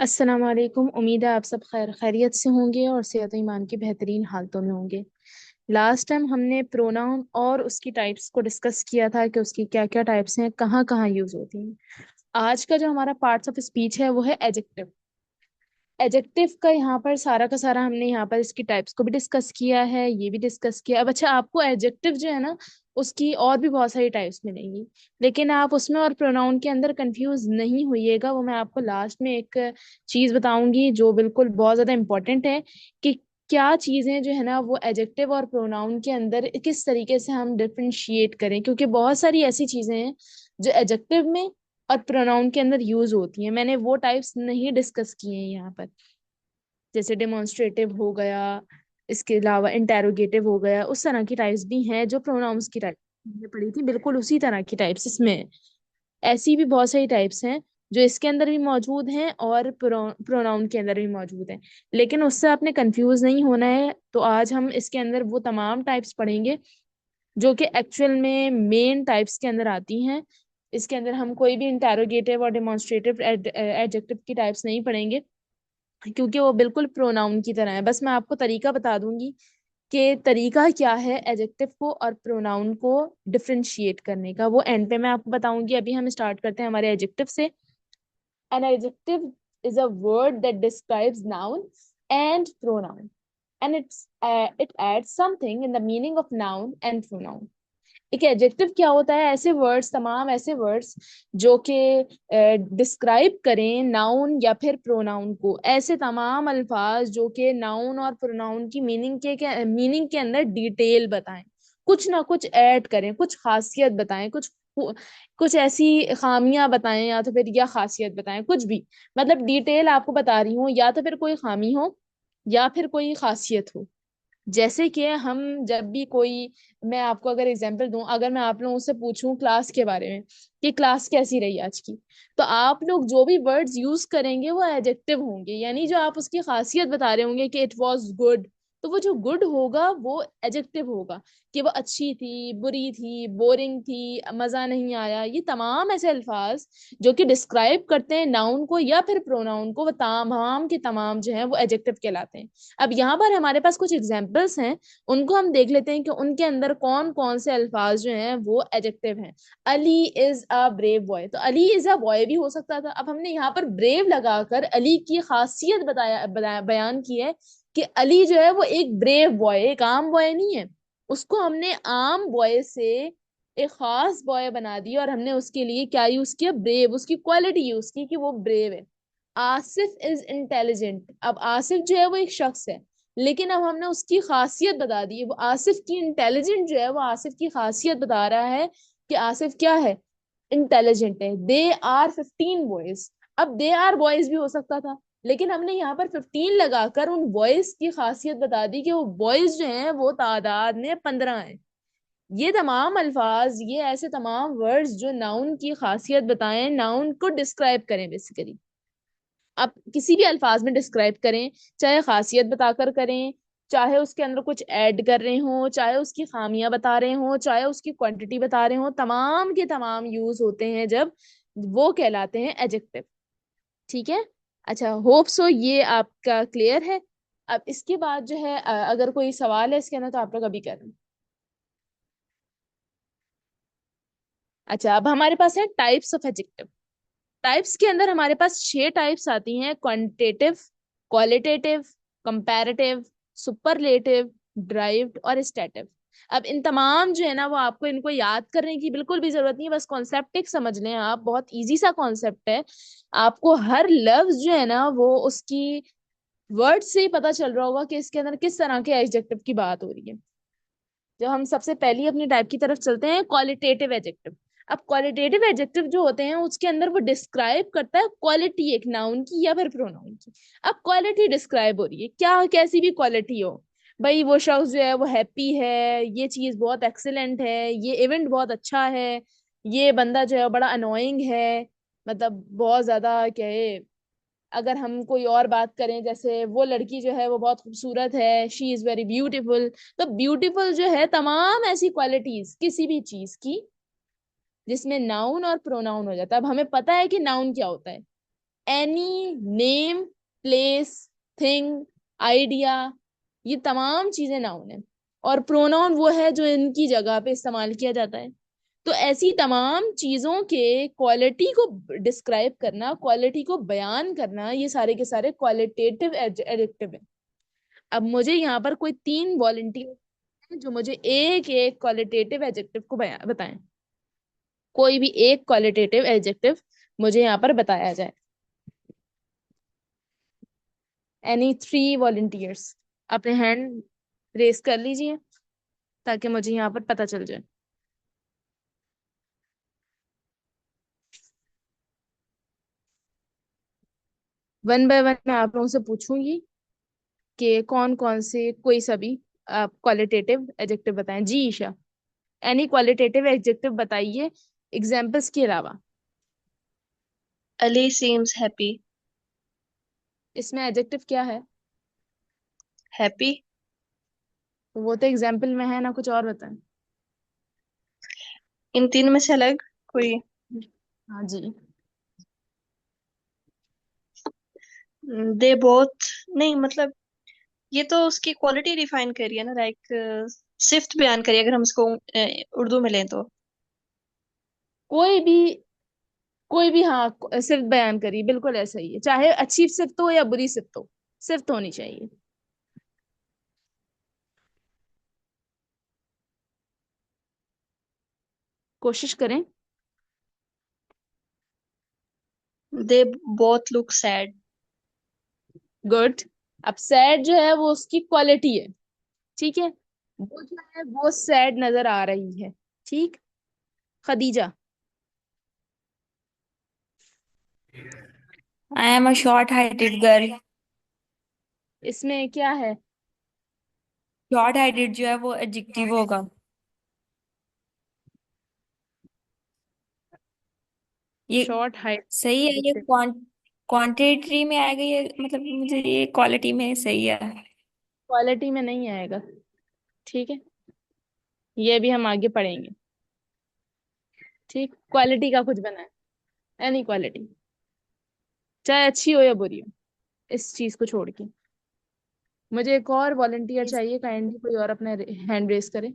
अस्सलाम वालेकुम। उम्मीद है आप सब खैरियत से होंगे और सेहत और ईमान की बेहतरीन हालतों में होंगे। लास्ट टाइम हमने प्रोनाउन और उसकी टाइप्स को डिस्कस किया था कि उसकी क्या क्या टाइप्स हैं, कहाँ कहाँ यूज होती हैं। आज का जो हमारा पार्ट्स ऑफ स्पीच है वो है एडजेक्टिव। एडजेक्टिव का यहाँ पर सारा का सारा हमने यहाँ पर इसकी टाइप्स को भी डिस्कस किया है, ये भी डिस्कस किया। अब अच्छा, आपको एडजेक्टिव जो है ना उसकी और भी बहुत सारी टाइप्स मिलेंगी, लेकिन आप उसमें और प्रोनाउन के अंदर कंफ्यूज नहीं होइएगा। वो मैं आपको लास्ट में एक चीज बताऊंगी जो बिल्कुल बहुत ज्यादा इंपॉर्टेंट है कि क्या चीजें जो है ना वो एडजेक्टिव और प्रोनाउन के अंदर किस तरीके से हम डिफरेंशिएट करें, क्योंकि बहुत सारी ऐसी चीजें हैं जो एडजेक्टिव में और प्रोनाउन के अंदर यूज होती हैं। मैंने वो टाइप्स नहीं डिस्कस किए हैं यहाँ पर, जैसे डेमोन्स्ट्रेटिव हो गया, इसके अलावा इंटेरोगेटिव हो गया। उस तरह की टाइप्स भी हैं जो प्रोनाउंस की टाइप हमने पढ़ी थी, बिल्कुल उसी तरह की टाइप्स इसमें हैं। ऐसी भी बहुत सारी टाइप्स हैं जो इसके अंदर भी मौजूद हैं और प्रोनाउन के अंदर भी मौजूद हैं, लेकिन उससे आपने कंफ्यूज नहीं होना है। तो आज हम इसके अंदर वो तमाम टाइप्स पढ़ेंगे जो कि एक्चुअल में मेन टाइप्स के अंदर आती हैं। इसके अंदर हम कोई भी इंटेरोगेटिव और डिमॉन्स्ट्रेटिव एडजेक्टिव की टाइप्स नहीं पढ़ेंगे, क्योंकि वो बिल्कुल प्रोनाउन की तरह है। बस मैं आपको तरीका बता दूंगी कि तरीका क्या है एडजेक्टिव को और प्रोनाउन को डिफरेंशिएट करने का, वो एंड पे मैं आपको बताऊंगी। अभी हम स्टार्ट करते हैं हमारे एडजेक्टिव से। An adjective is a word that describes noun and pronoun, and it adds something in the meaning of noun and pronoun. एक एडजेक्टिव क्या होता है? ऐसे वर्ड्स, तमाम ऐसे वर्ड्स जो कि डिस्क्राइब करें नाउन या फिर प्रोनाउन को। ऐसे तमाम अल्फाज जो कि नाउन और प्रोनाउन की मीनिंग के अंदर डिटेल बताएं, कुछ ना कुछ ऐड करें, कुछ खासियत बताएं, कुछ ऐसी खामियां बताएं या तो फिर या खासियत बताएं, कुछ भी। मतलब डिटेल आपको बता रही हूँ, या तो फिर कोई खामी हो या फिर कोई खासियत हो। जैसे कि हम जब भी कोई, मैं आपको अगर एग्जांपल दूं, अगर मैं आप लोगों से पूछूं क्लास के बारे में कि क्लास कैसी रही आज की, तो आप लोग जो भी वर्ड्स यूज करेंगे वो एडजेक्टिव होंगे, यानी जो आप उसकी खासियत बता रहे होंगे कि इट वाज गुड, तो वो जो गुड होगा वो एडजेक्टिव होगा। कि वो अच्छी थी, बुरी थी, बोरिंग थी, मजा नहीं आया, ये तमाम ऐसे अल्फाज जो कि डिस्क्राइब करते हैं नाउन को या फिर प्रोनाउन को, वो तमाम के तमाम जो है वो एडजेक्टिव कहलाते हैं। अब यहाँ पर हमारे पास कुछ एग्जाम्पल्स हैं, उनको हम देख लेते हैं कि उनके अंदर कौन कौन से अल्फाज जो हैं वो एडजेक्टिव हैं। Ali is a brave boy, तो अली इज अ बॉय भी हो सकता था। अब हमने यहाँ पर ब्रेव लगाकर अली की खासियत बयान की है कि अली जो है वो एक ब्रेव बॉय, एक आम बॉय नहीं है। उसको हमने आम बॉय से एक खास बॉय बना दिया और हमने उसके लिए क्या यूज किया? ब्रेव, उसकी क्वालिटी यूज की कि वो ब्रेव है। आसिफ इज इंटेलिजेंट, अब आसिफ जो है वो एक शख्स है, लेकिन अब हमने उसकी खासियत बता दी है। वो आसिफ की इंटेलिजेंट जो है वो आसिफ की खासियत बता रहा है कि आसिफ क्या है? इंटेलिजेंट है। दे आर 15 बॉयज, अब दे आर बॉयज भी हो सकता था, लेकिन हमने यहाँ पर 15 लगाकर उन बॉयज की खासियत बता दी कि वो बॉयज जो हैं वो तादाद में 15 हैं। ये तमाम अल्फाज, ये ऐसे तमाम वर्ड्स जो नाउन की खासियत बताएं, नाउन को डिस्क्राइब करें बेसिकली। आप किसी भी अल्फाज में डिस्क्राइब करें, चाहे खासियत बताकर करें, चाहे उसके अंदर कुछ ऐड कर रहे हो, चाहे उसकी खामियां बता रहे हो, चाहे उसकी क्वांटिटी बता रहे हो, तमाम के तमाम यूज होते हैं जब वो कहलाते हैं एडजेक्टिव। ठीक है? अच्छा, होप सो ये आपका क्लियर है। अब इसके बाद जो है अगर कोई सवाल है इसके अंदर तो आप लोग अभी करें। अच्छा, अब हमारे पास है टाइप्स ऑफ एडजेक्टिव। टाइप्स के अंदर हमारे पास 6 टाइप्स आती हैं: quantitative, qualitative, comparative, superlative, derived और स्टेटिव। अब इन तमाम जो है ना वो आपको इनको याद करने की बिल्कुल भी जरूरत नहीं है, बस कॉन्सेप्ट एक समझ लें आप, बहुत इजी सा कॉन्सेप्ट है। आपको हर लफ्ज जो है ना वो उसकी वर्ड से ही पता चल रहा होगा कि इसके अंदर किस तरह के एडजेक्टिव की बात हो रही है। जब हम सबसे पहली अपनी टाइप की तरफ चलते हैं, क्वालिटेटिव एडजेक्टिव। अब क्वालिटेटिव एडजेक्टिव जो होते हैं उसके अंदर वो डिस्क्राइब करता है क्वालिटी एक नाउन की या फिर प्रोनाउन की। अब क्वालिटी डिस्क्राइब हो रही है, क्या कैसी भी क्वालिटी हो, भाई वो शख्स जो है वो हैप्पी है, ये चीज बहुत एक्सीलेंट है, ये इवेंट बहुत अच्छा है, ये बंदा जो है बड़ा अनोइंग है, मतलब बहुत ज्यादा क्या है। अगर हम कोई और बात करें, जैसे वो लड़की जो है वो बहुत खूबसूरत है, शी इज वेरी ब्यूटीफुल, तो ब्यूटीफुल जो है, तमाम ऐसी क्वालिटीज किसी भी चीज की जिसमें नाउन और प्रोनाउन हो जाता है। अब हमें पता है कि नाउन क्या होता है, any name, place, thing, idea, ये तमाम चीजें नाउन है। और प्रोनाउन वो है जो इनकी जगह पे इस्तेमाल किया जाता है। तो ऐसी तमाम चीजों के क्वालिटी को डिस्क्राइब करना, क्वालिटी को बयान करना, ये सारे के सारे क्वालिटेटिव एडजेक्टिव है। अब मुझे यहाँ पर कोई 3 वॉलंटियर हैं जो मुझे एक एक क्वालिटेटिव एडजेक्टिव को बताएं। कोई भी एक क्वालिटेटिव एडजेक्टिव मुझे यहाँ पर बताया जाए। एनी 3 वॉलंटियर्स अपने हैंड रेस कर लीजिए ताकि मुझे यहाँ पर पता चल जाए। वन बाय वन मैं आप लोगों से पूछूंगी कि कौन कौन से कोई सभी आप क्वालिटेटिव एडजेक्टिव बताएं। जी ईशा, एनी क्वालिटेटिव एडजेक्टिव बताइए एग्जाम्पल्स के अलावा। Ali seems happy. इसमें एडजेक्टिव क्या है? Happy. तो वो तो एग्जाम्पल में है ना, कुछ और बताएं। इन तीन में से अलग कोई? हाँ जी। They both. नहीं मतलब ये तो उसकी क्वालिटी डिफाइन करिए ना, लाइक सिफ्त बयान करिए अगर हम इसको उर्दू में लें तो। कोई भी, कोई भी, हाँ सिर्फ बयान करिए, बिल्कुल ऐसा ही है, चाहे अच्छी सिफ्त हो या बुरी सिफ्त हो, सिफ्त होनी चाहिए। कोशिश करें। They both look sad. Good. अब सैड जो है वो उसकी क्वालिटी है, ठीक है। वो जो है वो सैड नजर आ रही है, ठीक। Khadija. I am a short-heighted girl. इसमें क्या है? Short-heighted जो है वो एडजेक्टिव होगा। ये शॉर्ट हाइट सही है, ये एडजेक्टिव। क्वांटिटी में आएगा ये, मतलब मुझे ये क्वालिटी में सही है। क्वालिटी में नहीं आएगा, ठीक है। ये भी हम आगे पढ़ेंगे, ठीक। क्वालिटी का कुछ बना है, एनी क्वालिटी, चाहे अच्छी हो या बुरी हो, इस चीज को छोड़ के। मुझे एक और वॉलंटियर Yes. चाहिए, काइंडली कोई और अपने हैंड रेस करे।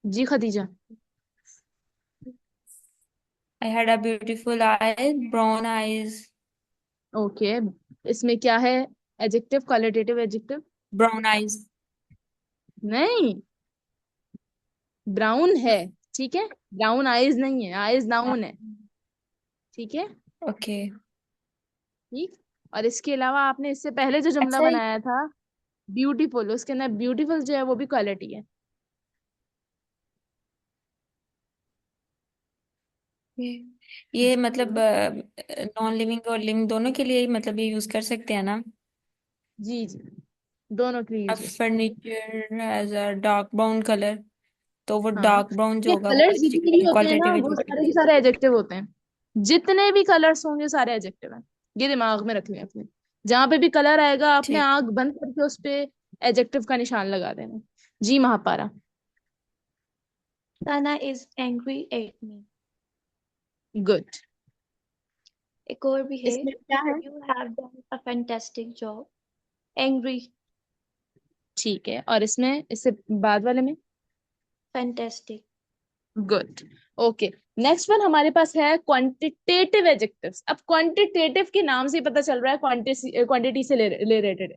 जी Khadija. I had a beautiful eyes, brown eyes, okay, इसमें क्या है? Adjective, qualitative adjective. brown eyes. नहीं, ब्राउन है, ठीक है। ब्राउन आइज नहीं है, आइज हाँ, नाउन है, ठीक है। ओके। ठीक। और इसके अलावा आपने इससे पहले जो जुमला अच्छा बनाया था ब्यूटीफुल, उसके अंदर ब्यूटीफुल जो है वो भी क्वालिटी है। ये मतलब नॉन लिविंग और लिविंग दोनों के लिए मतलब ये यूज कर सकते हैं ना। जी जी, दोनों के लिए अब यूज हो सकता है। Furniture as a dark brown colour, तो वो हाँ, डार्क ब्राउन जो ये होगा वो कलर्स जितने भी होते हैं ना क्वालिटेटिव वो एडजेक्टिव। सारे के सारे एडजेक्टिव होते हैं। जितने भी कलर्स होंगे सारे एडजेक्टिव हैं। ये दिमाग में रख लें अपने। जहां पे भी कलर आएगा आपने ठीक। आंख बंद करके उस पे एडजेक्टिव का निशान लगा देना। जी Mahapara. Sana is angry at me. Good. एक और भी है. इसमें क्या है? You have done a fantastic job. Angry, ठीक है, और इसमें इससे बाद वाले में? fantastic. Good. Okay, next one हमारे पास है क्वांटिटेटिव एडजेक्टिव्स। अब क्वांटिटेटिव के नाम से ही पता चल रहा है क्वांटिटी से रिलेटेड है।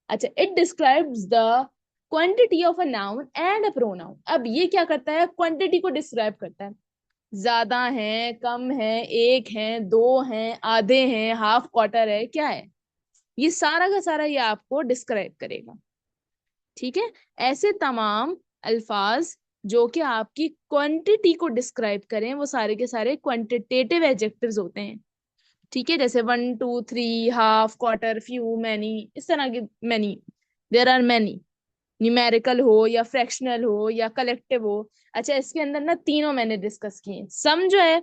अच्छा, it describes the quantity of a noun and a pronoun. अब ये क्या करता है? क्वांटिटी को डिस्क्राइब करता है। ज्यादा है, कम है, एक है, दो हैं, आधे हैं, हाफ क्वार्टर है, क्या है, ये सारा का सारा ये आपको डिस्क्राइब करेगा, ठीक है। ऐसे तमाम अल्फाज जो कि आपकी क्वांटिटी को डिस्क्राइब करें वो सारे के सारे क्वांटिटेटिव एडजेक्टिव्स होते हैं, ठीक है। जैसे 1 2 3, हाफ, क्वार्टर, फ्यू, मैनी, इस तरह के many, there are many. Numerical हो या फ्रैक्शनल हो या कलेक्टिव हो। अच्छा, इसके अंदर ना तीनों मैंने डिस्कस किए। सम जो है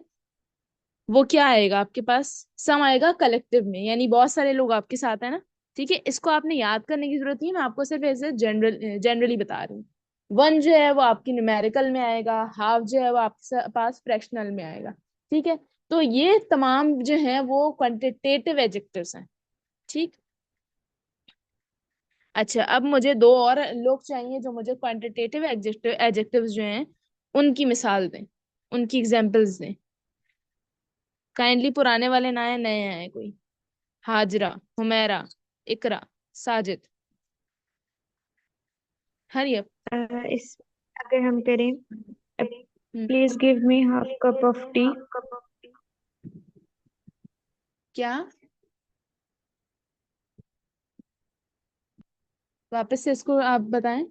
वो क्या आएगा आपके पास? सम आएगा कलेक्टिव में, यानी बहुत सारे लोग आपके साथ है ना, ठीक है। इसको आपने याद करने की जरूरत नहीं है, मैं आपको सिर्फ ऐसे जनरली बता रही हूँ। वन जो है वो आपकी न्यूमेरिकल में आएगा, हाफ जो है वो आपके पास फ्रैक्शनल में आएगा, ठीक है। तो ये तमाम जो है वो क्वांटिटेटिव एडजेक्टिव्स हैं। ठीक। अच्छा, अब मुझे दो और लोग चाहिए जो मुझे क्वांटिटेटिव एडजेक्टिव्स जो हैं उनकी मिसाल दें, उनकी एग्जांपल्स दें। काइंडली पुराने वाले ना आए, नए आए कोई। हाजरा, हुमैरा, इकरा, साजिद। Hurry up. इस अगर हम करें, please give me half cup of tea. क्या? वापस से इसको आप बताएं।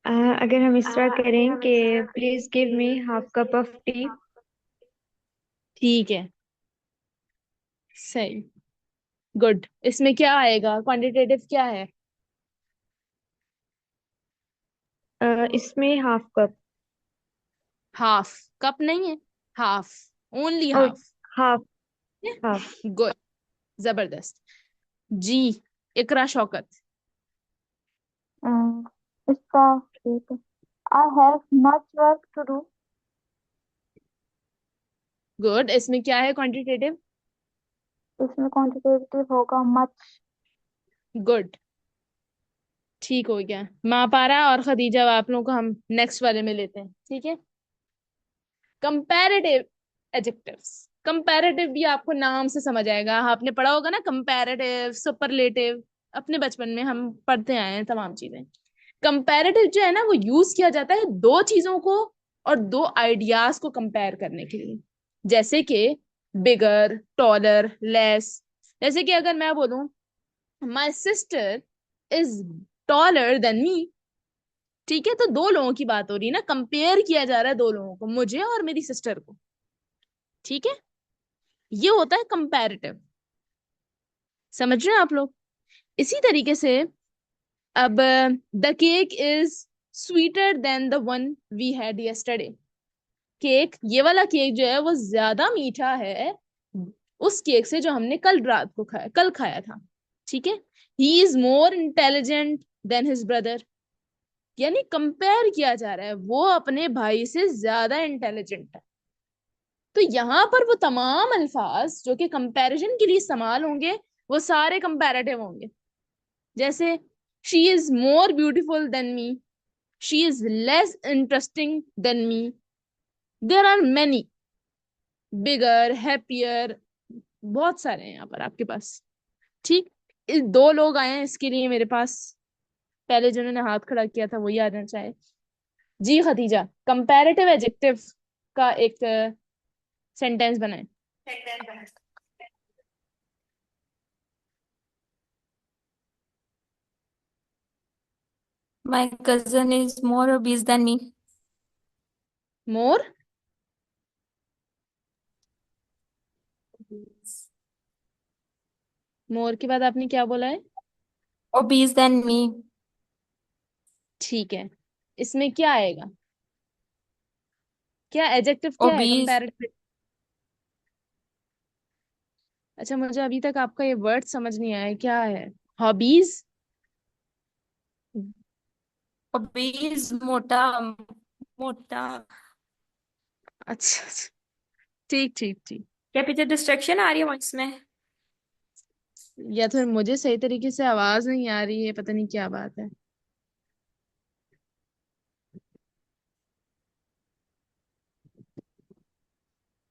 अगर हम इस तरह करें कि please give me half cup of T. ठीक है, सही, गुड। इसमें क्या आएगा, क्वांटिटेटिव क्या है? इसमें हाफ कप। हाफ कप नहीं है, हाफ, ओनली और हाफ। हाफ। हाफ। गुड, जबरदस्त। जी, इकरा शौकत। इसका ठीक है। I have much work to do. Good, इसमें क्या है क्वांटिटेटिव? इसमें क्वांटिटेटिव होगा मच। गुड, ठीक हो गया। माँ पारा और खदीजा, अब आप लोगों को हम नेक्स्ट वाले में लेते हैं, ठीक है। Comparative adjectives. कंपैरेटिव भी आपको नाम से समझ आएगा, आपने पढ़ा होगा ना, कंपैरेटिव, सुपरलेटिव। अपने बचपन में हम पढ़ते आए हैं तमाम चीजें। कंपैरेटिव जो है ना वो यूज किया जाता है दो चीजों को और दो आइडियाज को कंपेयर करने के लिए। जैसे कि बिगर, टॉलर, लेस। जैसे कि अगर मैं बोलूं my sister is taller than me, ठीक है, तो दो लोगों की बात हो रही है ना, कंपेयर किया जा रहा है दो लोगों को, मुझे और मेरी सिस्टर को। ठीक है, ये होता है कंपैरेटिव। समझ रहे हैं आप लोग? इसी तरीके से अब the cake is sweeter than the one we had yesterday. Cake, ये वाला केक जो है वो ज्यादा मीठा है उस केक से जो हमने कल रात को खाया, कल खाया था। ठीक है। He is more intelligent then his brother, यानी कंपेयर किया जा रहा है, वो अपने भाई से ज्यादा इंटेलिजेंट है। तो यहाँ पर वो तमाम अल्फाज जो कि कंपैरिजन के लिए इस्तेमाल होंगे वो सारे कंपैरेटिव होंगे। जैसे she is more beautiful than me, she is less interesting than me, there are many, bigger, happier, बहुत सारे हैं यहाँ पर आपके पास। ठीक। इस दो लोग आए हैं इसके लिए मेरे पास, पहले जिन्होंने हाथ खड़ा किया था वही आ जाना चाहे। जी खदीजा, कंपैरेटिव एडजेक्टिव का एक सेंटेंस बनाए। My cousin is more obese than me. मोर, मोर के बाद आपने क्या बोला है? Obese than me. ठीक है, इसमें क्या आएगा, क्या एडजेक्टिव क्या है Obese. कंपैरेटिव? अच्छा, मुझे अभी तक आपका ये वर्ड समझ नहीं आया, क्या है? हॉबीज? Obese मोटा, मोटा। अच्छा अच्छा, ठीक ठीक ठीक। क्या पीछे डिस्ट्रक्शन आ रही है वॉइस में? या तो मुझे सही तरीके से आवाज नहीं आ रही है, पता नहीं क्या बात है।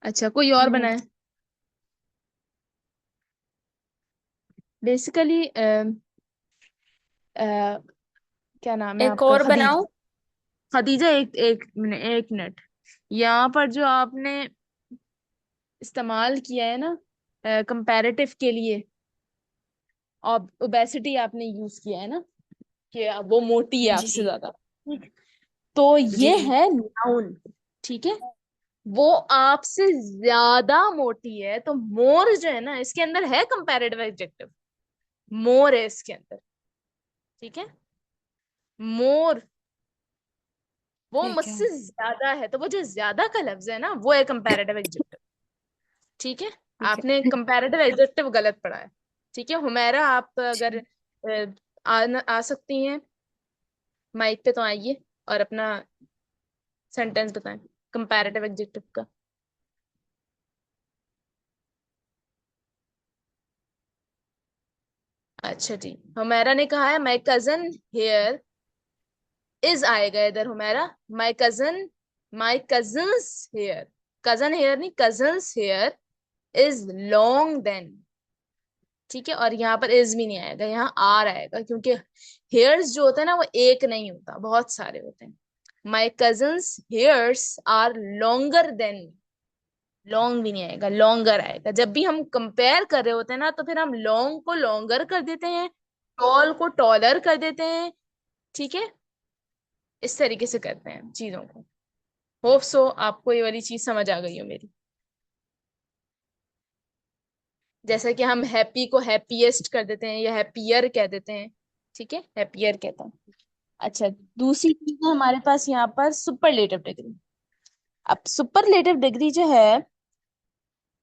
अच्छा, कोई और बनाए। बेसिकली क्या नाम है एक आपका, और खदीजा। बनाओ। खदीजा, एक मिनट। यहाँ पर जो आपने इस्तेमाल किया है ना कंपैरेटिव के लिए, ओबेसिटी आपने यूज किया है ना, कि वो मोटी है जी आपसे जी ज्यादा। ठीक। तो जी ये जी। है नाउन। ठीक है, वो आपसे ज्यादा मोटी है, तो मोर जो है ना इसके अंदर है कंपैरेटिव एडजेक्टिव, मोर है इसके अंदर। ठीक है, मोर, वो ठीक है मुझसे ज्यादा है, तो वो जो ज्यादा का लफ्ज है ना वो है कंपैरेटिव एडजेक्टिव। ठीक है, ठीक आपने है। कंपैरेटिव एडजेक्टिव गलत पढ़ा है। ठीक है, हुमैरा आप अगर आ सकती हैं माइक पे तो आइए और अपना सेंटेंस बताएं कंपैरेटिव एडजेक्टिव का। अच्छा ठीक, हुमैरा ने कहा है माई कजन हेयर इज आएगा इधर Humaira. My cousins hair, cousin hair नहीं, cousins hair is long than. ठीक है, और यहाँ पर इज भी नहीं आएगा, यहाँ आर आएगा, क्योंकि हेयर्स जो होता है ना वो एक नहीं होता, बहुत सारे होते हैं। My cousin's hairs are longer than, long भी नहीं आएगा, लॉन्गर आएगा। जब भी हम कंपेयर कर रहे होते हैं ना, तो फिर हम लॉन्ग को लॉन्गर कर देते हैं, टॉल को टॉलर कर देते हैं। ठीक है, इस तरीके से करते हैं चीजों को। होप सो आपको ये वाली चीज समझ आ गई हो मेरी। जैसा कि हम हैप्पी को हैप्पीएस्ट कर देते हैं या हैप्पियर कह देते हैं। ठीक है, हैप्पियर कहता हूँ। अच्छा, दूसरी चीज है हमारे पास यहाँ पर सुपरलेटिव डिग्री। अब सुपरलेटिव डिग्री जो है,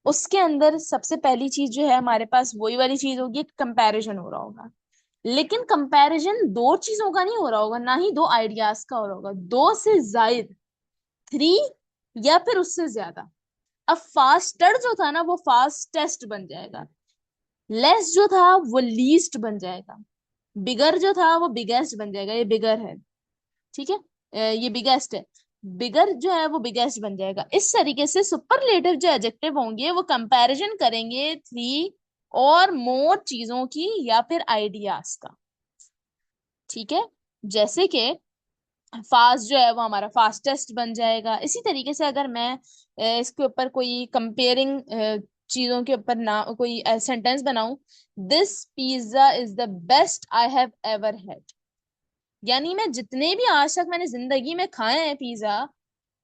उसके अंदर सबसे पहली चीज जो है हमारे पास वही वाली चीज होगी, कंपैरिजन हो रहा होगा। लेकिन कंपैरिजन दो चीजों का नहीं हो रहा होगा, ना ही दो आइडियाज का हो रहा होगा, दो से जायद, थ्री या फिर उससे ज्यादा। अब फास्टर जो था ना वो फास्टेस्ट बन जाएगा, लेस जो था वो लीस्ट बन जाएगा, बिगर जो था वो बिगेस्ट बन जाएगा। ये बिगर है, ठीक है, ये बिगेस्ट है, बिगर जो है वो बिगेस्ट बन जाएगा। इस तरीके से सुपरलेटिव जो एडजेक्टिव होंगे वो कंपैरिजन करेंगे थ्री और मोर चीजों की या फिर आइडियाज का। ठीक है, जैसे कि फास्ट जो है वो हमारा फास्टेस्ट बन जाएगा। इसी तरीके से अगर मैं इसके ऊपर कोई कंपेयरिंग चीजों के ऊपर ना कोई सेंटेंस बनाऊं, this pizza is the best I have ever had, यानी मैं जितने भी आज तक मैंने जिंदगी में खाए हैं पिज्जा,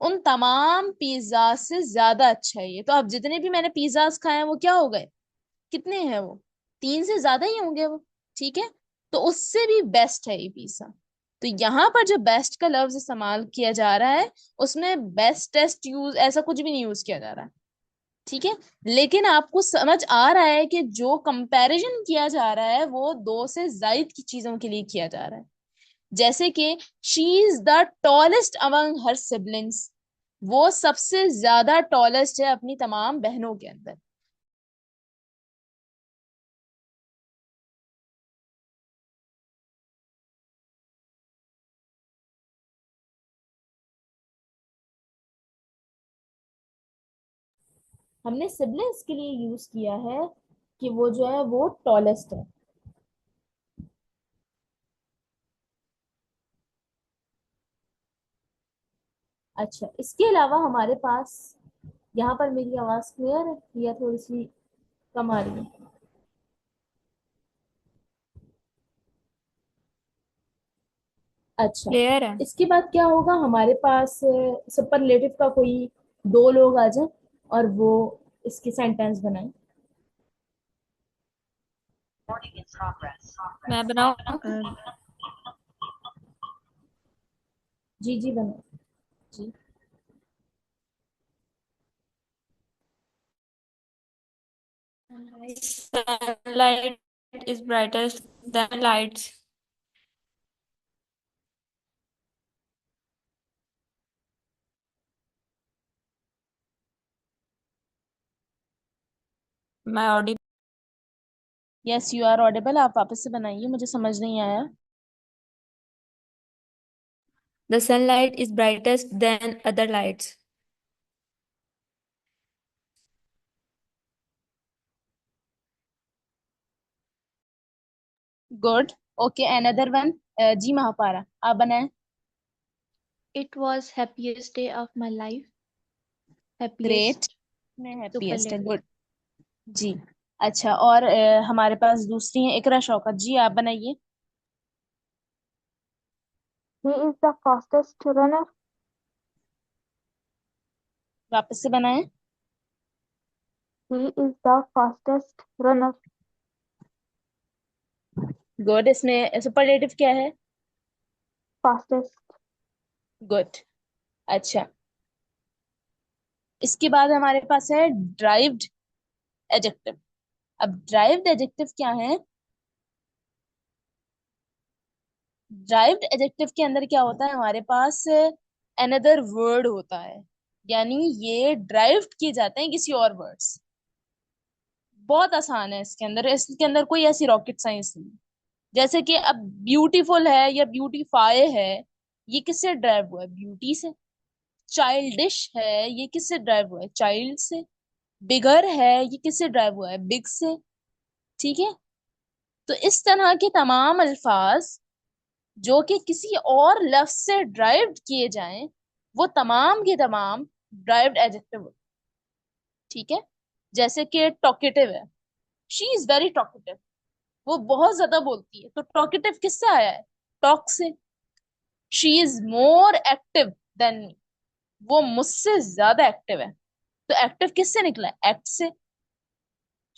उन तमाम पिज्जा से ज्यादा अच्छा है ये। तो अब जितने भी मैंने पिज्जाज खाए हैं वो क्या हो गए, कितने हैं वो, तीन से ज्यादा ही होंगे वो। ठीक है, तो उससे भी बेस्ट है ये पिज्जा। तो यहाँ पर जो बेस्ट का लफ्ज इस्तेमाल किया जा रहा है, उसमें बेस्ट टेस्ट यूज ऐसा कुछ भी नहीं यूज किया जा रहा है। ठीक है, लेकिन आपको समझ आ रहा है कि जो कंपैरिजन किया जा रहा है वो दो से जायद की चीजों के लिए किया जा रहा है। जैसे कि she is the tallest among her siblings, वो सबसे ज्यादा टॉलेस्ट है अपनी तमाम बहनों के अंदर। हमने सिबलिंग्स के लिए यूज किया है कि वो जो है वो टॉलेस्ट है। अच्छा, इसके अलावा हमारे पास यहाँ पर, मेरी आवाज क्लियर है या थोड़ी सी कम आ रही है? अच्छा, क्लियर है। इसके बाद क्या होगा, हमारे पास सुपरलेटिव का कोई दो लोग आ जाए और वो इसकी सेंटेंस बनाए। मैं बनाऊं? जी जी बनाए जी। Sunlight is brightest than lights. मैं audible? Yes you are audible, आप वापस से बनाइए, मुझे समझ नहीं आया। The sunlight is brightest than other lights. Good, okay, another one. जी महापारा, आप बनाए। It was happiest day of my life. Great, Happiest में हैप्पीएस्ट है, superlative. गुड जी। अच्छा, और हमारे पास दूसरी है इकरा शौकत जी, आप बनाइए। He is the fastest runner. वापस से बनाए। He is the fastest runner. Good, इसमें सुपरलेटिव क्या है? Fastest. गुड। अच्छा, इसके बाद हमारे पास है ड्राइव्ड एडजेक्टिव। अब ड्राइव्ड एडजेक्टिव क्या है? ड्राइव्ड एडजेक्टिव के अंदर क्या होता है, हमारे पास अनदर वर्ड होता है, यानी ये ड्राइव्ड किए जाते हैं किसी और वर्ड से। बहुत आसान है इसके अंदर कोई ऐसी रॉकेट साइंस नहीं। जैसे कि अब ब्यूटीफुल है या ब्यूटीफाई है, ये किससे ड्राइव हुआ है? ब्यूटी से। चाइल्डिश है, ये किससे ड्राइव हुआ है? चाइल्ड से। बिगर है, ये किससे ड्राइव हुआ है? बिग से। ठीक है। तो इस तरह के तमाम अल्फाज जो कि किसी और लफ्ज से ड्राइव किए जाएं, वो तमाम के तमाम ड्राइव्ड एडजेक्टिव। ठीक है। जैसे कि टॉकेटिव है, शी इज वेरी टॉकेटिव, वो बहुत ज्यादा बोलती है, तो टॉकेटिव किससे आया है? टॉक से। She is more active than me, वो मुझसे ज्यादा एक्टिव है, तो एक्टिव किससे निकला है? एक्ट से।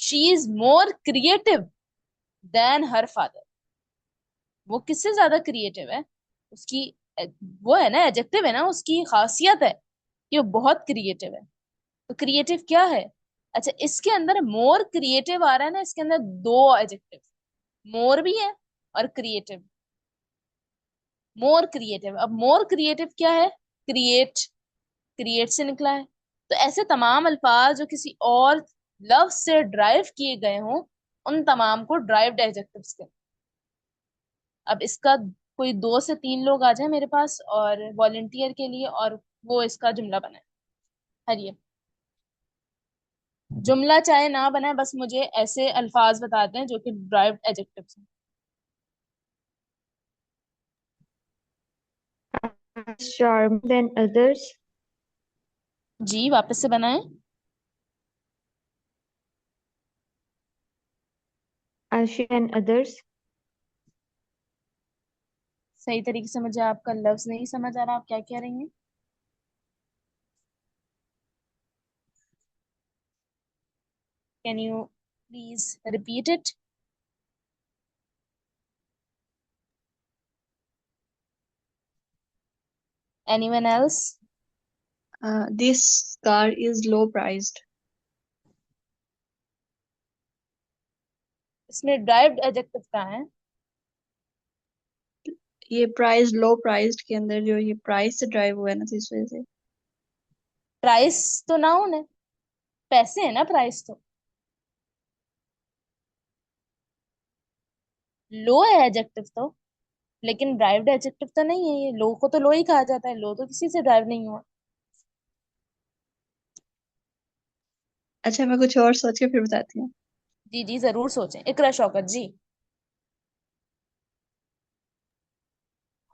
She is more creative than her father, वो किससे ज्यादा क्रिएटिव है? उसकी वो है ना, एडजेक्टिव है ना, उसकी खासियत है कि वो बहुत क्रिएटिव है। तो क्रिएटिव क्या है? अच्छा, इसके अंदर मोर क्रिएटिव आ रहा है ना, इसके अंदर दो एडजेक्टिव, मोर भी है और क्रिएटिव। मोर क्रिएटिव, अब मोर क्रिएटिव क्या है? क्रिएट, क्रिएट से निकला है। तो ऐसे तमाम अल्फाज जो किसी और लफ्ज से ड्राइव किए गए हों, उन तमाम को ड्राइव्ड एडजेक्टिव्स कहते हैं। अब इसका कोई 2 से 3 लोग आ जाए मेरे पास और वॉलेंटियर के लिए, और वो इसका जुमला बनाए। हरिए। जुमला चाहे ना बनाए, बस मुझे ऐसे अल्फाज बताते हैं जो कि ड्राइव्ड एडजेक्टिव्स हैं। Charming than others. जी, वापस से बनाएं। Ashy than others. सही तरीके से मुझे आपका लफ्ज नहीं समझ आ रहा, आप क्या कह रही हैं? Can you please repeat it? Anyone else? This car is low priced. इसमें ड्राइव्ड एडजेक्टिव कहाँ है? ये प्राइस लो प्राइस्ड के अंदर जो ये प्राइस से ड्राइव हुआ है ना, तो इस वजह से। प्राइस तो नाउन है, पैसे है ना प्राइस तो। लो है एडजेक्टिव तो, लेकिन ड्राइव्ड एडजेक्टिव तो नहीं है। ये लो को तो लो ही कहा जाता है, लो तो किसी से ड्राइव नहीं हुआ। अच्छा, मैं कुछ और सोच के फिर बताती हूँ। जी जी, जरूर सोचें। इकरा शौकत जी।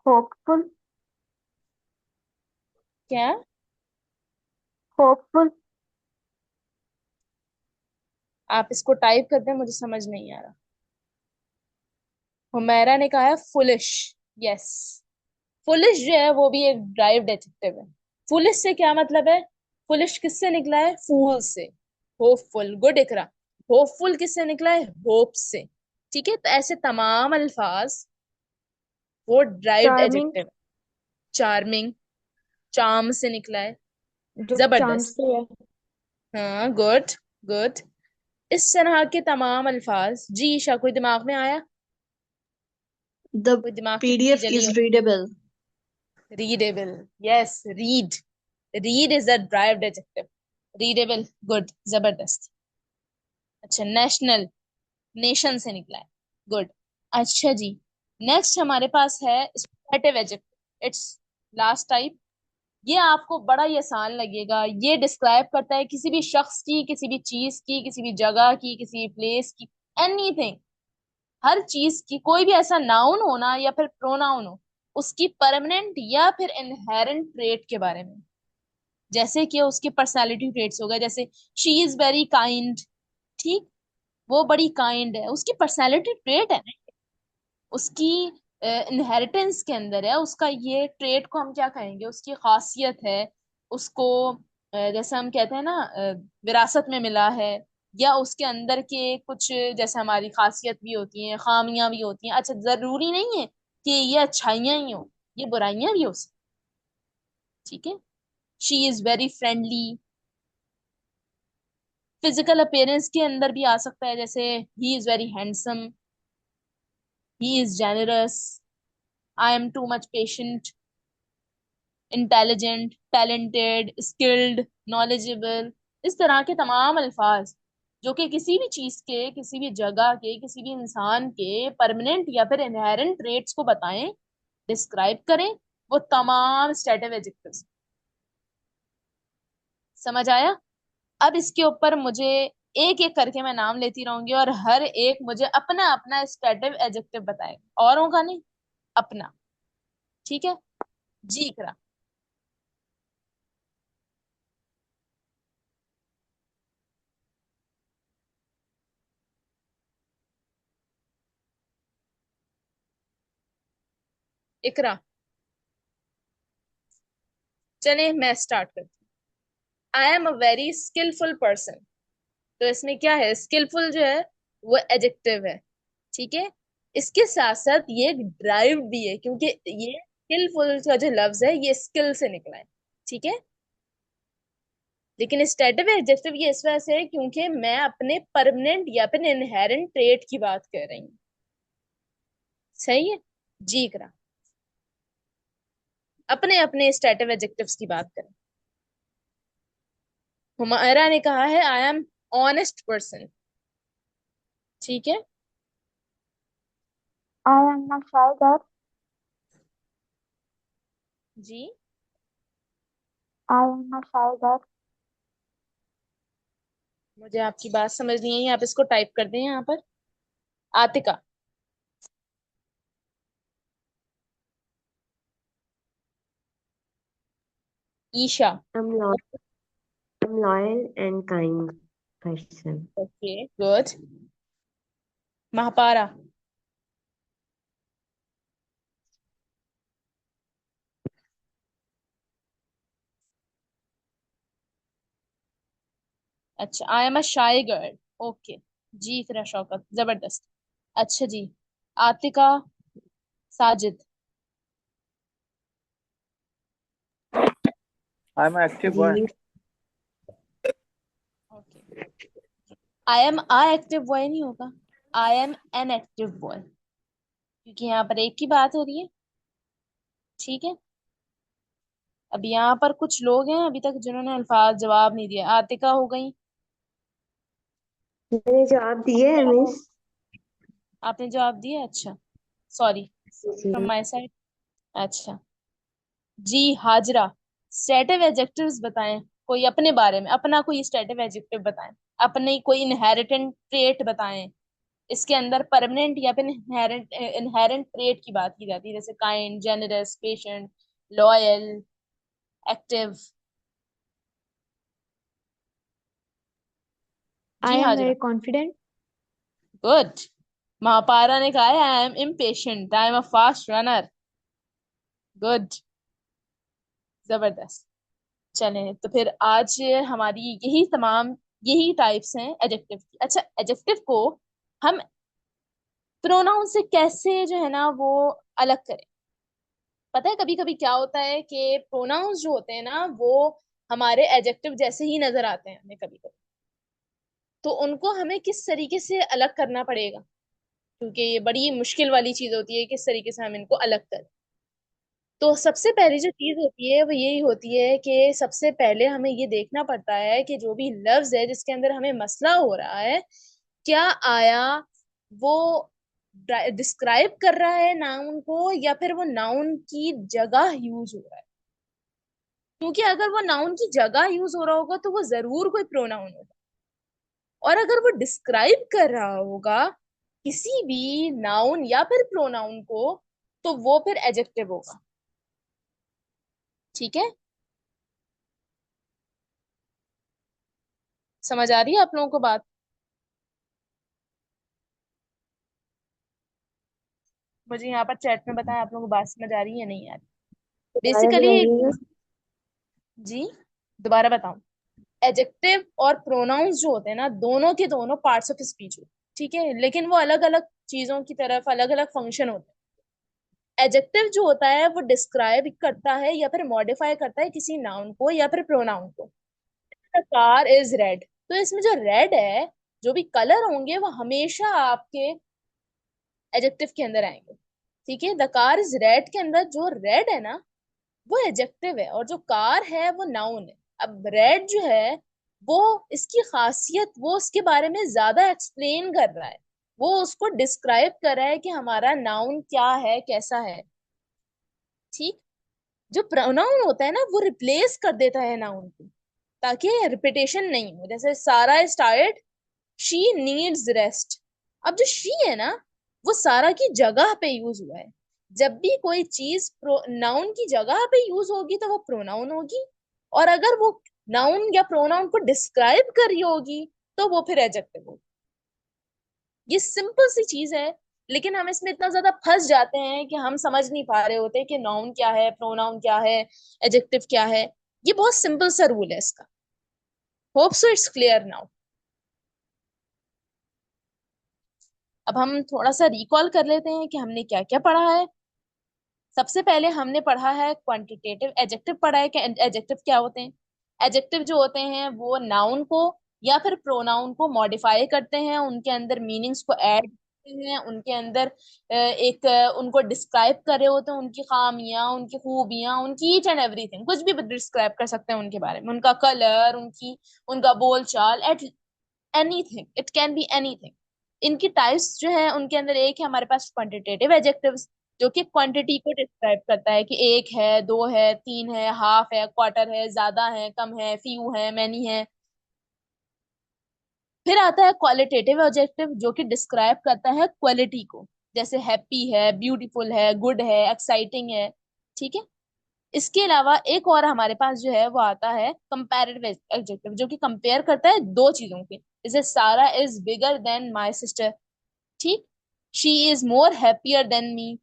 Hopeful. क्या? Hopeful. आप इसको टाइप कर दें, मुझे समझ नहीं आ रहा। हुमैरा ने कहा है फुलिश। यस, फुलिश जो है वो भी एक ड्राइव्ड एडजेक्टिव है। फुलिश से क्या मतलब है? फुलिश किससे निकला है? फूल से। होपफुल, गुड इकरा। होपफुल किससे निकला है? होप से। ठीक है। तो ऐसे तमाम अल्फाज वो ड्राइव्ड Charming, एडजेक्टिव है। चार्मिंग, चार्म से निकला है। जो चांद जबरदस्त। से है। हाँ, गुड, गुड। इस तरह के तमाम अल्फाज। जी ईशा, कोई दिमाग में आया? The कोई दिमाग की बत्ती PDF जली हो? is readable. Readable. Yes, read. Read is a derived adjective. Readable, good, जबरदस्त। अच्छा, नेशनल, नेशन से निकला है। गुड। अच्छा जी, नेक्स्ट हमारे पास है superlative adjective. It's last type. ये आपको बड़ा ही आसान लगेगा। ये डिस्क्राइब करता है किसी भी शख्स की, किसी भी चीज की, किसी भी जगह की, किसी भी प्लेस की, एनीथिंग, हर चीज की, कोई भी ऐसा नाउन होना या फिर प्रोनाउन हो, उसकी परमानेंट या फिर इनहेरेंट ट्रेट के बारे में। जैसे कि उसके पर्सनालिटी ट्रेट्स हो गए, जैसे शी इज वेरी काइंड। ठीक, वो बड़ी काइंड है, उसकी पर्सनालिटी ट्रेट है ना, उसकी इनहेरिटेंस के अंदर है, उसका ये ट्रेट को हम क्या कहेंगे? उसकी खासियत है। उसको जैसे हम कहते हैं ना, विरासत में मिला है, या उसके अंदर के कुछ, जैसे हमारी खासियत भी होती हैं, खामियां भी होती हैं। अच्छा, जरूरी नहीं है कि ये अच्छाइयां ही हो, ये बुराइयां भी हो सकती। ठीक है। She is very friendly. Physical appearance के अंदर भी आ सकता है, जैसे he is very handsome, he is generous, I am too much patient, intelligent, talented, skilled, knowledgeable. इस तरह के तमाम अल्फाज जो कि किसी भी चीज के, किसी भी जगह के, किसी भी इंसान के परमानेंट या फिर इनहेरेंट ट्रेट्स को बताएं, डिस्क्राइब करें, वो तमाम स्टैटिव एडजेक्टिव्स। समझ आया? अब इसके ऊपर मुझे एक एक करके मैं नाम लेती रहूंगी और हर एक मुझे अपना अपना स्टैटिव एडजेक्टिव बताएगा, औरों का नहीं, अपना। ठीक है जी? इकरा। इकरा। चले मैं स्टार्ट करती हूँ। I am a very skilful person. तो इसमें क्या है, स्किलफुल जो है वो एडजेक्टिव है। ठीक है, इसके साथ साथ ये एक ड्राइव भी है, क्योंकि ये स्किलफुल का जो लफ्ज है ये स्किल से निकला है। ठीक है, लेकिन स्टेटिव एडजेक्टिव ये इस वजह से है क्योंकि मैं अपने परमानेंट या फिर इनहेरेंट ट्रेट की बात कर रही हूँ। सही है जी? करा। अपने अपने स्टेटिव एडजेक्टिव्स की बात करें। हुमायरा ने कहा है आई एम ऑनेस्ट पर्सन। ठीक है, I am a shy girl. Ji. I am a shy girl. मुझे आपकी बात समझ नहीं आई, आप इसको टाइप कर दें यहाँ पर। Atika. Isha. I'm loyal, I'm loyal and kind person. Okay good. Mahapara. अच्छा, I am a shy girl. Okay जी, फिर शौकत जबरदस्त। अच्छा जी, Atika. Sajid. I'm an active boy. जी okay, I am a active boy नहीं होगा, I am an active boy, क्योंकि यहाँ पर एक की बात हो रही है। ठीक है, अब यहाँ पर कुछ लोग हैं अभी तक जिन्होंने अल्फाज जवाब नहीं दिया। आतिका हो गई। मैंने जवाब दिए है मिस। आपने जवाब दिया? अच्छा, सॉरी जी फ्रॉम माय साइड। अच्छा जी, हाजरा। स्टेटिव एडजेक्टिव्स बताएं, कोई अपने बारे में अपना कोई स्टेटिव एडजेक्टिव बताएं, अपने कोई इनहेरिटेंट ट्रेट बताएं। इसके अंदर परमानेंट या फिर इनहेरेंट इनहेरेंट ट्रेट की बात की जाती है, जैसे kind, generous, patient, loyal, active. I जी am Hajra. very confident. Good. Mahapara ने कहा है I am impatient, I am a fast runner. Good, जबरदस्त। चलें तो फिर आज हमारी यही टाइप्स हैं एडजेक्टिव की। अच्छा, एडजेक्टिव को हम प्रोनाउन से कैसे जो है ना वो अलग करें? पता है कभी कभी क्या होता है कि प्रोनाउंस जो होते हैं ना वो हमारे एडजेक्टिव जैसे ही नजर आते हैं हमें कभी कभी, तो उनको हमें किस तरीके से अलग करना पड़ेगा, क्योंकि ये बड़ी मुश्किल वाली चीज होती है किस तरीके से हम इनको अलग करें। तो सबसे पहली जो चीज होती है वो यही होती है कि सबसे पहले हमें ये देखना पड़ता है कि जो भी लफ्ज है जिसके अंदर हमें मसला हो रहा है, क्या आया वो डिस्क्राइब कर रहा है नाउन को या फिर वो नाउन की जगह यूज हो रहा है। क्योंकि अगर वो नाउन की जगह यूज हो रहा होगा तो वो जरूर कोई प्रोनाउन होगा, और अगर वो डिस्क्राइब कर रहा होगा किसी भी नाउन या फिर प्रोनाउन को तो वो फिर एडजेक्टिव होगा। ठीक है, समझ आ रही है आप लोगों को बात? मुझे यहाँ पर चैट में बताएं आप लोगों को बात समझ आ रही है या नहीं आ रही? दोबारा बेसिकली, बताइएगा। जी दोबारा बताऊं, एडजेक्टिव और प्रोनाउंस जो होते हैं ना दोनों के दोनों पार्ट्स ऑफ स्पीच होते हैं। ठीक है, लेकिन वो अलग अलग चीजों की तरफ अलग अलग फंक्शन होते हैं। एडजेक्टिव जो होता है वो डिस्क्राइब करता है या फिर मॉडिफाई करता है किसी नाउन को या फिर प्रोनाउन को। द कार इज रेड, तो इसमें जो रेड है, जो भी कलर होंगे वो हमेशा आपके एडजेक्टिव के अंदर आएंगे। ठीक है, द कार इज रेड के अंदर जो रेड है ना वो एडजेक्टिव है और जो कार है वो नाउन है। अब रेड जो है वो इसकी खासियत, वो उसके बारे में ज्यादा एक्सप्लेन कर रहा है, वो उसको डिस्क्राइब कर रहा है कि हमारा नाउन क्या है, कैसा है। ठीक। जो प्रोनाउन होता है ना, वो रिप्लेस कर देता है नाउन को, ताकि रिपीटेशन नहीं हो। जैसे Sara is tired, she needs rest. अब जो शी है ना, वो सारा की जगह पे यूज हुआ है। जब भी कोई चीज नाउन की जगह पे यूज होगी तो वो प्रोनाउन होगी, और अगर वो नाउन या प्रोनाउन को डिस्क्राइब कर रही होगी तो वो फिर एडजेक्टिव होगी। ये सिंपल सी चीज है, लेकिन हम इसमें इतना ज्यादा फंस जाते हैं कि हम समझ नहीं पा रहे होते कि नाउन क्या है, प्रोनाउन क्या है, एडजेक्टिव क्या है। ये बहुत सिंपल सा रूल है इसका। Hope so it's clear now. अब हम थोड़ा सा रिकॉल कर लेते हैं कि हमने क्या क्या पढ़ा है। सबसे पहले हमने पढ़ा है क्वांटिटेटिव एडजेक्टिव पढ़ा है कि एडजेक्टिव क्या होते हैं। एडजेक्टिव जो होते हैं वो नाउन को या फिर प्रोनाउन को मॉडिफाई करते हैं, उनके अंदर मीनिंग्स को ऐड करते हैं, उनके अंदर उनको डिस्क्राइब कर रहे होते हैं, उनकी खामियां, उनकी खूबियां, उनकी ईच एंड एवरीथिंग, कुछ भी डिस्क्राइब कर सकते हैं उनके बारे में, उनका कलर, उनका बोलचाल, eight anything, it can be anything. इनकी टाइप्स जो है उनके अंदर एक है हमारे पास क्वांटिटेटिव एडजेक्टिव्स, जो कि क्वांटिटी को डिस्क्राइब करता है कि एक है, दो है, तीन है, हाफ है, क्वार्टर है, ज्यादा है, कम है, फ्यू है, मैनी है। फिर आता है क्वालिटेटिव एडजेक्टिव, जो कि डिस्क्राइब करता है क्वालिटी को, जैसे हैप्पी है, ब्यूटीफुल है, गुड है, एक्साइटिंग है। ठीक है। इसके अलावा एक और हमारे पास जो है वो आता है कंपैरेटिव एडजेक्टिव, जो कि कंपेयर करता है दो चीजों के, जैसे Sara is bigger than my sister. ठीक। She is more happier than me.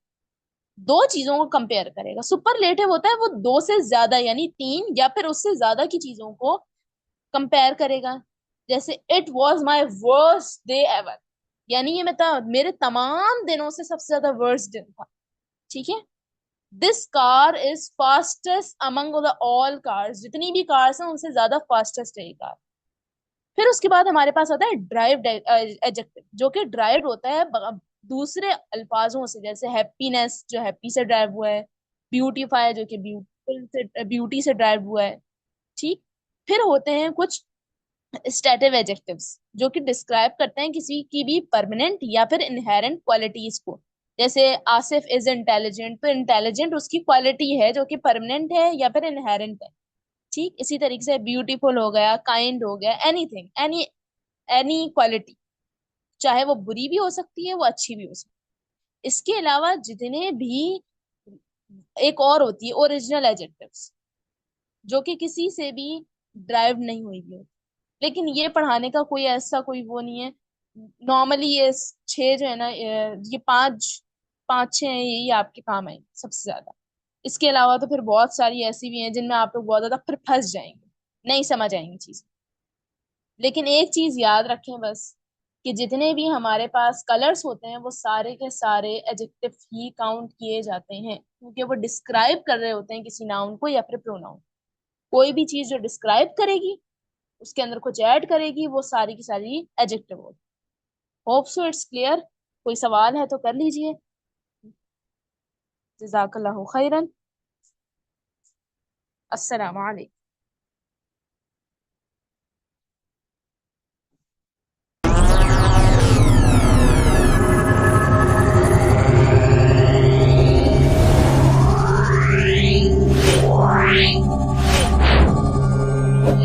दो चीजों को कंपेयर करेगा। सुपरलेटिव होता है वो दो से ज्यादा यानी तीन या फिर उससे ज्यादा की चीजों को कंपेयर करेगा। जैसे it was my worst day ever, यानी ये मेरे तमाम दिनों से सबसे ज्यादा वर्स्ट दिन था। ठीक है। This car is fastest among the all cars, जितनी भी कार्स हैं उनसे ज्यादा फास्टेस्ट है ये कार। फिर उसके बाद हमारे पास आता है ड्राइव्ड एडजेक्टिव, जो कि ड्राइव्ड होता है दूसरे अल्फाजों से, जैसे हैप्पीनेस जो हैप्पी से ड्राइव हुआ है, ब्यूटीफाई जो कि ब्यूटीफुल से, ब्यूटी से ड्राइव हुआ है। ठीक। फिर होते हैं कुछ स्टैटिव एडजेक्टिव्स, जो कि डिस्क्राइब करते हैं किसी की भी परमानेंट या फिर इनहेरेंट क्वालिटीज को। जैसे आसिफ इज इंटेलिजेंट, तो इंटेलिजेंट उसकी क्वालिटी है जो कि परमानेंट है या फिर इनहेरेंट है। ठीक। इसी तरीके से ब्यूटीफुल हो गया, काइंड हो गया, एनीथिंग, एनी एनी क्वालिटी, चाहे वो बुरी भी हो सकती है, वो अच्छी भी हो सकती है। इसके अलावा जितने भी, एक और होती है ओरिजिनल एडजेक्टिव्स, जो कि किसी से भी ड्राइव नहीं हुई भी होती, लेकिन ये पढ़ाने का कोई ऐसा कोई वो नहीं है। नॉर्मली ये छह जो है ना, ये पांच पांच छह हैं, यही आपके काम आएंगे सबसे ज्यादा। इसके अलावा तो फिर बहुत सारी ऐसी भी हैं जिनमें आप लोग बहुत ज्यादा फिर फंस जाएंगे, नहीं समझ आएंगी चीज। लेकिन एक चीज याद रखें बस, कि जितने भी हमारे पास कलर्स होते हैं वो सारे के सारे एडजेक्टिव ही काउंट किए जाते हैं, क्योंकि वो डिस्क्राइब कर रहे होते हैं किसी नाउन को या फिर प्रोनाउन। कोई भी चीज जो डिस्क्राइब करेगी, उसके अंदर कुछ ऐड करेगी, वो सारी की सारी एडजेक्टिव होगी। Hope so it's clear. कोई सवाल है तो कर लीजिए। जज़ाकल्लाहु खैरन। अस्सलाम वालेकुम।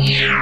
Yeah.